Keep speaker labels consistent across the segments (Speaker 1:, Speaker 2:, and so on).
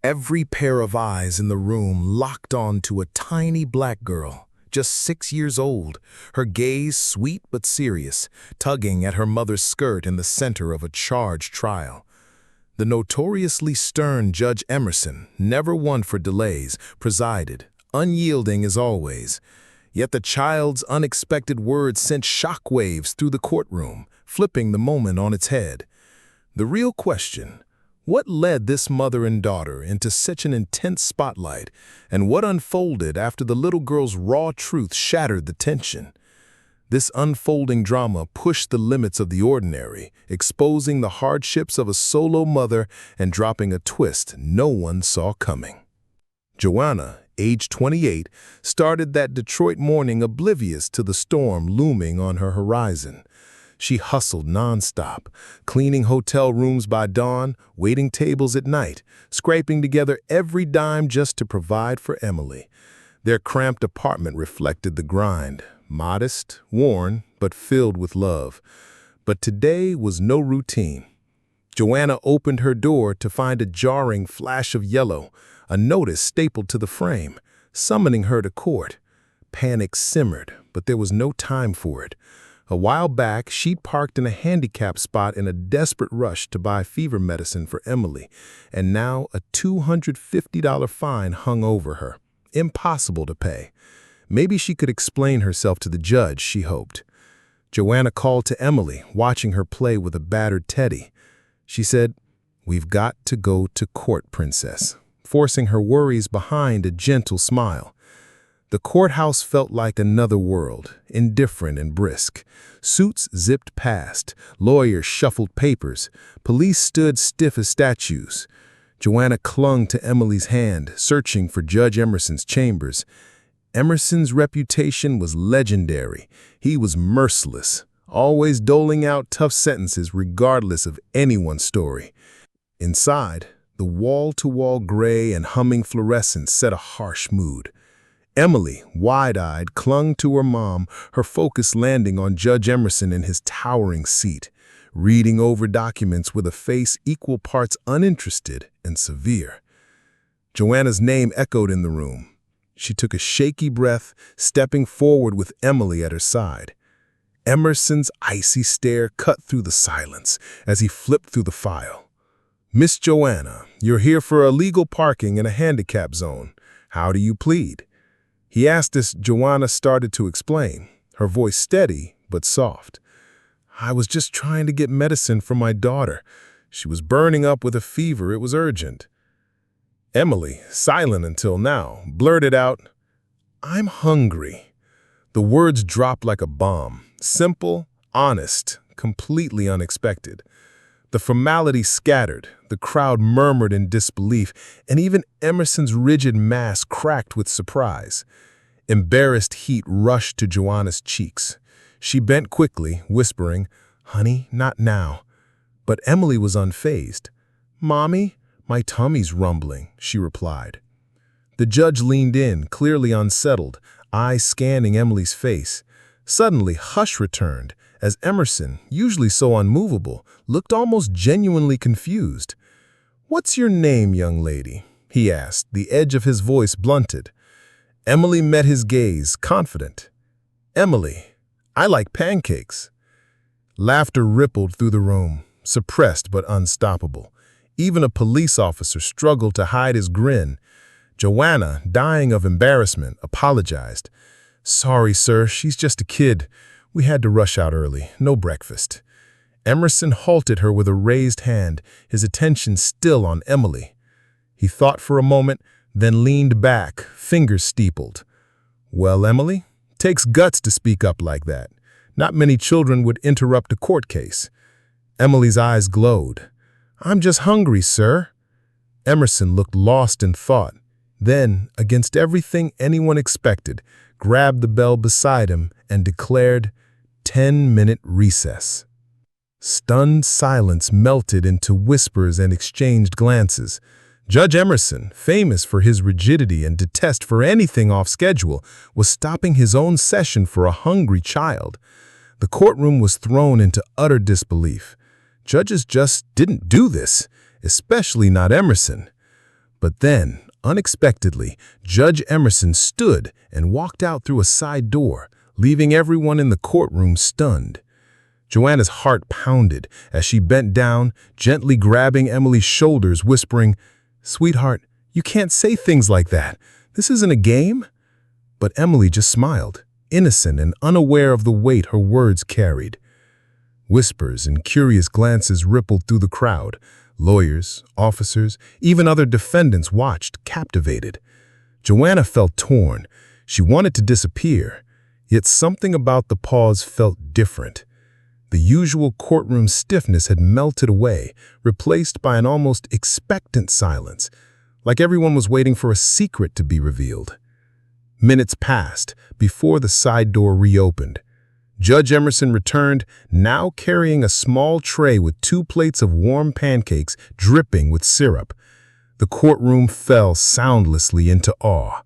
Speaker 1: Every pair of eyes in the room locked on to a tiny black girl, just 6 years old, her gaze sweet but serious, tugging at her mother's skirt in the center of a charged trial. The notoriously stern Judge Emerson, never one for delays, presided, unyielding as always. Yet the child's unexpected words sent shockwaves through the courtroom, flipping the moment on its head. The real question: what led this mother and daughter into such an intense spotlight, and what unfolded after the little girl's raw truth shattered the tension? This unfolding drama pushed the limits of the ordinary, exposing the hardships of a solo mother and dropping a twist no one saw coming. Joanna, age 28, started that Detroit morning oblivious to the storm looming on her horizon. She hustled nonstop, cleaning hotel rooms by dawn, waiting tables at night, scraping together every dime just to provide for Emily. Their cramped apartment reflected the grind, modest, worn, but filled with love. But today was no routine. Joanna opened her door to find a jarring flash of yellow, a notice stapled to the frame, summoning her to court. Panic simmered, but there was no time for it. A while back, she'd parked in a handicapped spot in a desperate rush to buy fever medicine for Emily, and now a $250 fine hung over her. Impossible to pay. Maybe she could explain herself to the judge, she hoped. Joanna called to Emily, watching her play with a battered teddy. She said, "We've got to go to court, Princess," forcing her worries behind a gentle smile. The courthouse felt like another world, indifferent and brisk. Suits zipped past, lawyers shuffled papers, police stood stiff as statues. Joanna clung to Emily's hand, searching for Judge Emerson's chambers. Emerson's reputation was legendary. He was merciless, always doling out tough sentences regardless of anyone's story. Inside, the wall-to-wall gray and humming fluorescence set a harsh mood. Emily, wide-eyed, clung to her mom, her focus landing on Judge Emerson in his towering seat, reading over documents with a face equal parts uninterested and severe. Joanna's name echoed in the room. She took a shaky breath, stepping forward with Emily at her side. Emerson's icy stare cut through the silence as he flipped through the file. "Miss Joanna, you're here for illegal parking in a handicap zone. How do you plead?" He asked as Joanna started to explain, her voice steady but soft. "I was just trying to get medicine for my daughter. She was burning up with a fever. It was urgent." Emily, silent until now, blurted out, "I'm hungry." The words dropped like a bomb, simple, honest, completely unexpected. The formality scattered, the crowd murmured in disbelief, and even Emerson's rigid mask cracked with surprise. Embarrassed heat rushed to Joanna's cheeks. She bent quickly, whispering, "Honey, not now." But Emily was unfazed. "Mommy, my tummy's rumbling," she replied. The judge leaned in, clearly unsettled, eyes scanning Emily's face. Suddenly, hush returned, as Emerson, usually so unmovable, looked almost genuinely confused. "What's your name, young lady?" he asked, the edge of his voice blunted. Emily met his gaze, confident. "Emily, I like pancakes." Laughter rippled through the room, suppressed but unstoppable. Even a police officer struggled to hide his grin. Joanna, dying of embarrassment, apologized. "Sorry, sir, she's just a kid. We had to rush out early. No breakfast." Emerson halted her with a raised hand, his attention still on Emily. He thought for a moment, then leaned back, fingers steepled. "Well, Emily, takes guts to speak up like that. Not many children would interrupt a court case." Emily's eyes glowed. "I'm just hungry, sir." Emerson looked lost in thought. Then, against everything anyone expected, grabbed the bell beside him and declared, "10-minute recess." Stunned silence melted into whispers and exchanged glances. Judge Emerson, famous for his rigidity and detest for anything off schedule, was stopping his own session for a hungry child. The courtroom was thrown into utter disbelief. Judges just didn't do this, especially not Emerson. But then, unexpectedly, Judge Emerson stood and walked out through a side door, leaving everyone in the courtroom stunned. Joanna's heart pounded as she bent down, gently grabbing Emily's shoulders, whispering, "Sweetheart, you can't say things like that. This isn't a game." But Emily just smiled, innocent and unaware of the weight her words carried. Whispers and curious glances rippled through the crowd. Lawyers, officers, even other defendants watched, captivated. Joanna felt torn. She wanted to disappear, yet something about the pause felt different. The usual courtroom stiffness had melted away, replaced by an almost expectant silence, like everyone was waiting for a secret to be revealed. Minutes passed before the side door reopened. Judge Emerson returned, now carrying a small tray with 2 plates of warm pancakes dripping with syrup. The courtroom fell soundlessly into awe.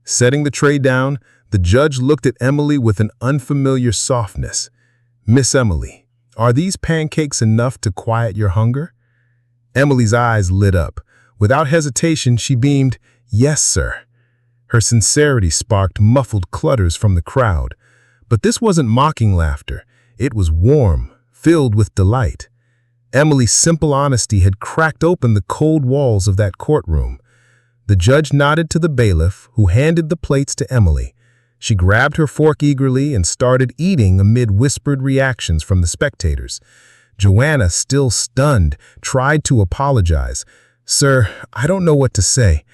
Speaker 1: Setting the tray down, the judge looked at Emily with an unfamiliar softness. "Miss Emily, are these pancakes enough to quiet your hunger?" Emily's eyes lit up. Without hesitation, she beamed, "Yes, sir." Her sincerity sparked muffled clutters from the crowd. But this wasn't mocking laughter. It was warm, filled with delight. Emily's simple honesty had cracked open the cold walls of that courtroom. The judge nodded to the bailiff, who handed the plates to Emily. She grabbed her fork eagerly and started eating amid whispered reactions from the spectators. Joanna, still stunned, tried to apologize. "Sir, I don't know what to say."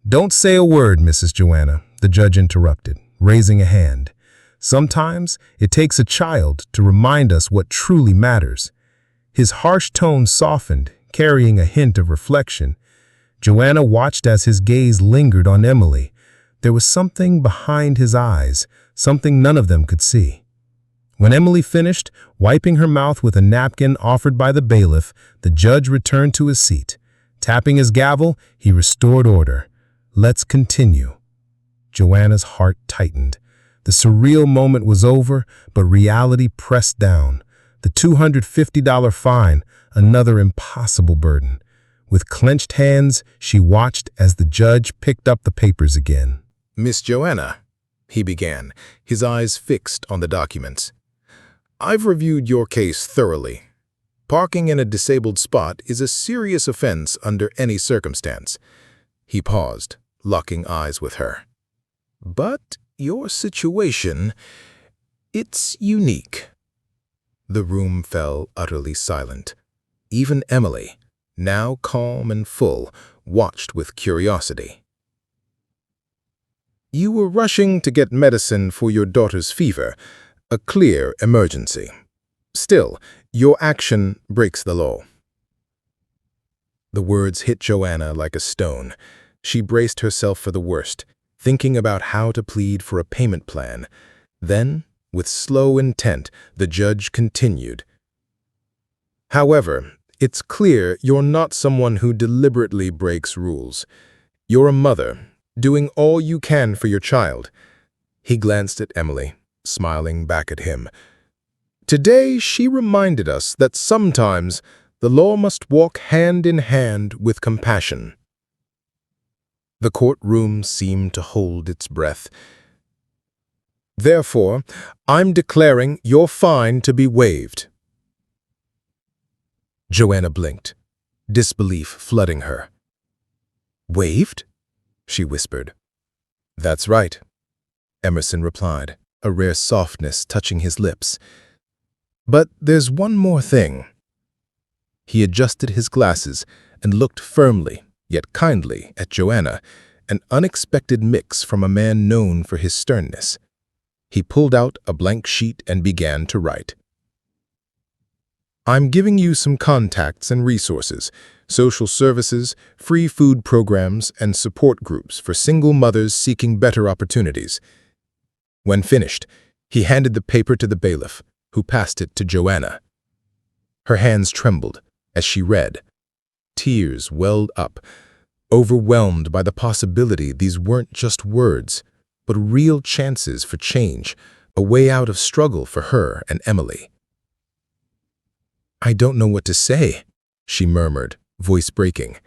Speaker 1: "Don't say a word, Mrs. Joanna," the judge interrupted, raising a hand. "Sometimes it takes a child to remind us what truly matters." His harsh tone softened, carrying a hint of reflection. Joanna watched as his gaze lingered on Emily. There was something behind his eyes, something none of them could see. When Emily finished, wiping her mouth with a napkin offered by the bailiff, the judge returned to his seat. Tapping his gavel, he restored order. "Let's continue." Joanna's heart tightened. The surreal moment was over, but reality pressed down. The $250 fine, another impossible burden. With clenched hands, she watched as the judge picked up the papers again.
Speaker 2: "Miss Joanna," he began, his eyes fixed on the documents. "I've reviewed your case thoroughly. Parking in a disabled spot is a serious offense under any circumstance." He paused, locking eyes with her. "But your situation, it's unique." The room fell utterly silent. Even Emily, now calm and full, watched with curiosity. "You were rushing to get medicine for your daughter's fever, a clear emergency. Still, your action breaks the law." The words hit Joanna like a stone. She braced herself for the worst, thinking about how to plead for a payment plan. Then, with slow intent, the judge continued. "However, it's clear you're not someone who deliberately breaks rules. You're a mother, doing all you can for your child." He glanced at Emily, smiling back at him. "Today, she reminded us that sometimes the law must walk hand in hand with compassion." The courtroom seemed to hold its breath. "Therefore, I'm declaring your fine to be waived." Joanna blinked, disbelief flooding her. "Waived?" she whispered. "That's right," Emerson replied, a rare softness touching his lips. "But there's one more thing." He adjusted his glasses and looked firmly, yet kindly, at Joanna, an unexpected mix from a man known for his sternness. He pulled out a blank sheet and began to write. "I'm giving you some contacts and resources, social services, free food programs, and support groups for single mothers seeking better opportunities." When finished, he handed the paper to the bailiff, who passed it to Joanna. Her hands trembled as she read. Tears welled up, overwhelmed by the possibility these weren't just words, but real chances for change, a way out of struggle for her and Emily. "I don't know what to say," she murmured, voice breaking.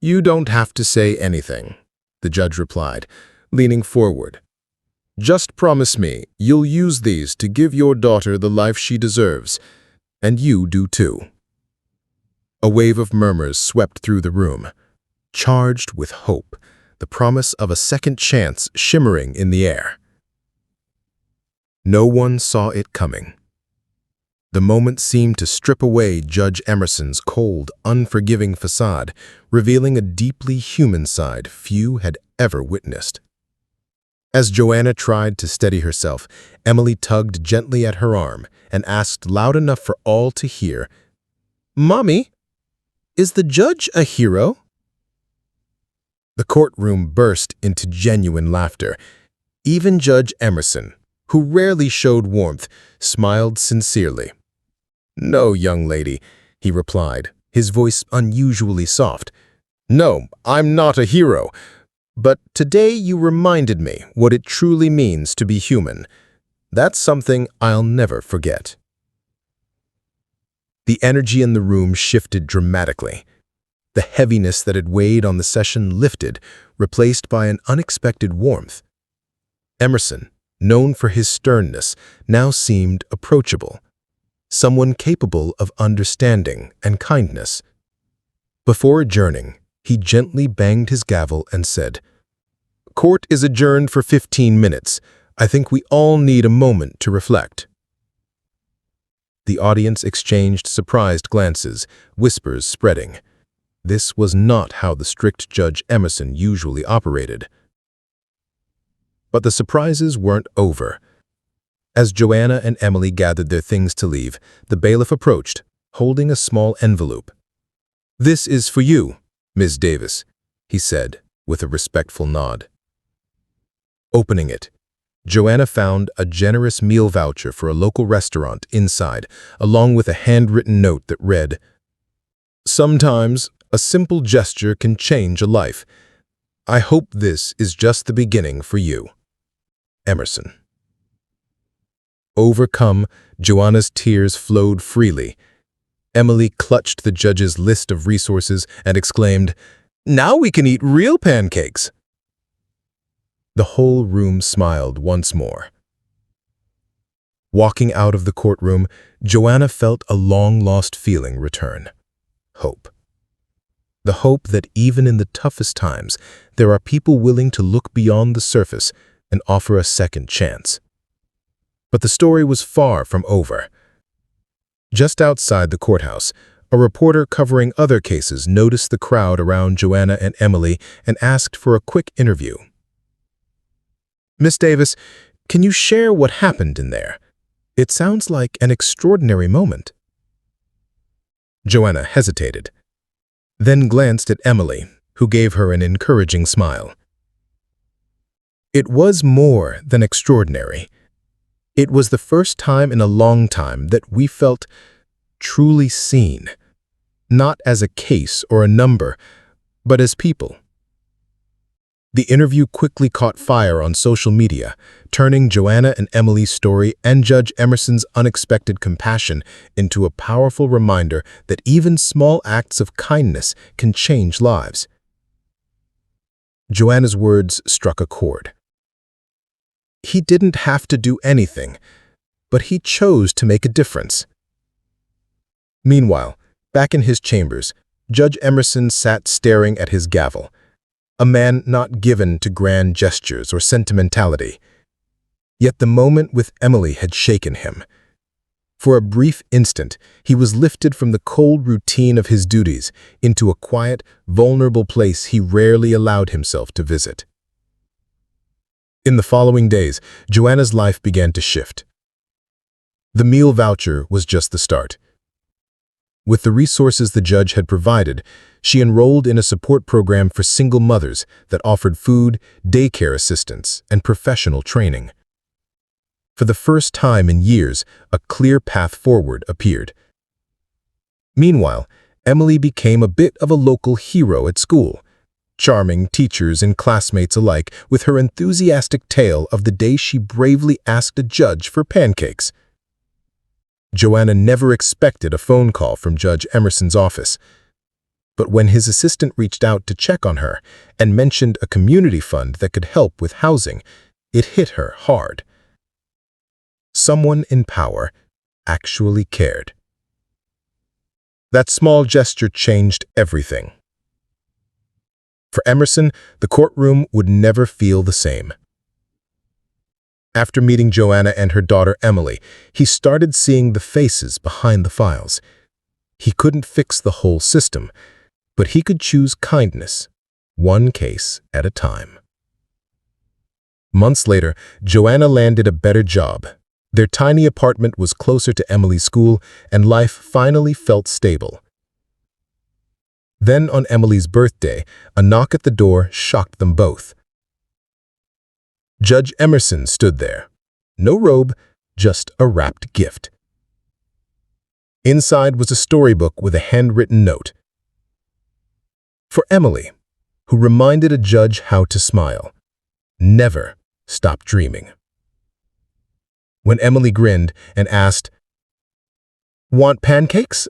Speaker 2: "You don't have to say anything," the judge replied, leaning forward. "Just promise me you'll use these to give your daughter the life she deserves, and you do too." A wave of murmurs swept through the room, charged with hope, the promise of a second chance shimmering in the air. No one saw it coming. The moment seemed to strip away Judge Emerson's cold, unforgiving facade, revealing a deeply human side few had ever witnessed. As Joanna tried to steady herself, Emily tugged gently at her arm and asked loud enough for all to hear, "Mommy, is the judge a hero?" The courtroom burst into genuine laughter. Even Judge Emerson, who rarely showed warmth, smiled sincerely. "No, young lady," he replied, his voice unusually soft. "No, I'm not a hero. But today you reminded me what it truly means to be human. That's something I'll never forget." The energy in the room shifted dramatically. The heaviness that had weighed on the session lifted, replaced by an unexpected warmth. Emerson, known for his sternness, now seemed approachable, someone capable of understanding and kindness. Before adjourning, he gently banged his gavel and said, "Court is adjourned for 15 minutes. I think we all need a moment to reflect." The audience exchanged surprised glances, whispers spreading. This was not how the strict Judge Emerson usually operated. But the surprises weren't over. As Joanna and Emily gathered their things to leave, the bailiff approached, holding a small envelope. "This is for you, Ms. Davis," he said, with a respectful nod. Opening it, Joanna found a generous meal voucher for a local restaurant inside, along with a handwritten note that read, "Sometimes a simple gesture can change a life. I hope this is just the beginning for you. Emerson." Overcome, Joanna's tears flowed freely. Emily clutched the judge's list of resources and exclaimed, "Now we can eat real pancakes!" The whole room smiled once more. Walking out of the courtroom, Joanna felt a long-lost feeling return: hope. The hope that even in the toughest times, there are people willing to look beyond the surface and offer a second chance. But the story was far from over. Just outside the courthouse, a reporter covering other cases noticed the crowd around Joanna and Emily and asked for a quick interview. "Miss Davis, can you share what happened in there? It sounds like an extraordinary moment." Joanna hesitated, then glanced at Emily, who gave her an encouraging smile. "It was more than extraordinary. It was the first time in a long time that we felt truly seen, not as a case or a number, but as people." The interview quickly caught fire on social media, turning Joanna and Emily's story and Judge Emerson's unexpected compassion into a powerful reminder that even small acts of kindness can change lives. Joanna's words struck a chord. He didn't have to do anything, but he chose to make a difference. Meanwhile, back in his chambers, Judge Emerson sat staring at his gavel, a man not given to grand gestures or sentimentality. Yet the moment with Emily had shaken him. For a brief instant, he was lifted from the cold routine of his duties into a quiet, vulnerable place he rarely allowed himself to visit. In the following days, Joanna's life began to shift. The meal voucher was just the start. With the resources the judge had provided, she enrolled in a support program for single mothers that offered food, daycare assistance, and professional training. For the first time in years, a clear path forward appeared. Meanwhile, Emily became a bit of a local hero at school, charming teachers and classmates alike with her enthusiastic tale of the day she bravely asked a judge for pancakes. Joanna never expected a phone call from Judge Emerson's office. But when his assistant reached out to check on her and mentioned a community fund that could help with housing, it hit her hard. Someone in power actually cared. That small gesture changed everything. For Emerson, the courtroom would never feel the same. After meeting Joanna and her daughter Emily, he started seeing the faces behind the files. He couldn't fix the whole system, but he could choose kindness, one case at a time. Months later, Joanna landed a better job. Their tiny apartment was closer to Emily's school, and life finally felt stable. Then, on Emily's birthday, a knock at the door shocked them both. Judge Emerson stood there. No robe, just a wrapped gift. Inside was a storybook with a handwritten note. For Emily, who reminded a judge how to smile. Never stop dreaming. When Emily grinned and asked, "Want pancakes?"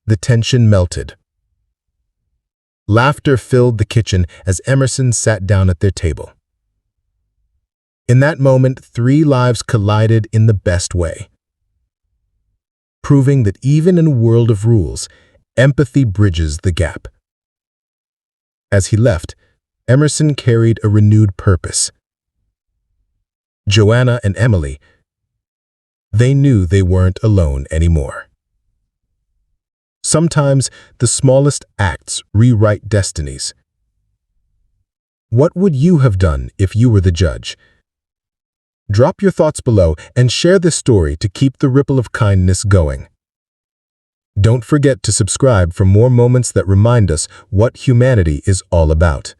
Speaker 2: the tension melted. Laughter filled the kitchen as Emerson sat down at their table. In that moment, three lives collided in the best way, proving that even in a world of rules, empathy bridges the gap. As he left, Emerson carried a renewed purpose. Joanna and Emily, they knew they weren't alone anymore. Sometimes the smallest acts rewrite destinies. What would you have done if you were the judge? Drop your thoughts below and share this story to keep the ripple of kindness going. Don't forget to subscribe for more moments that remind us what humanity is all about.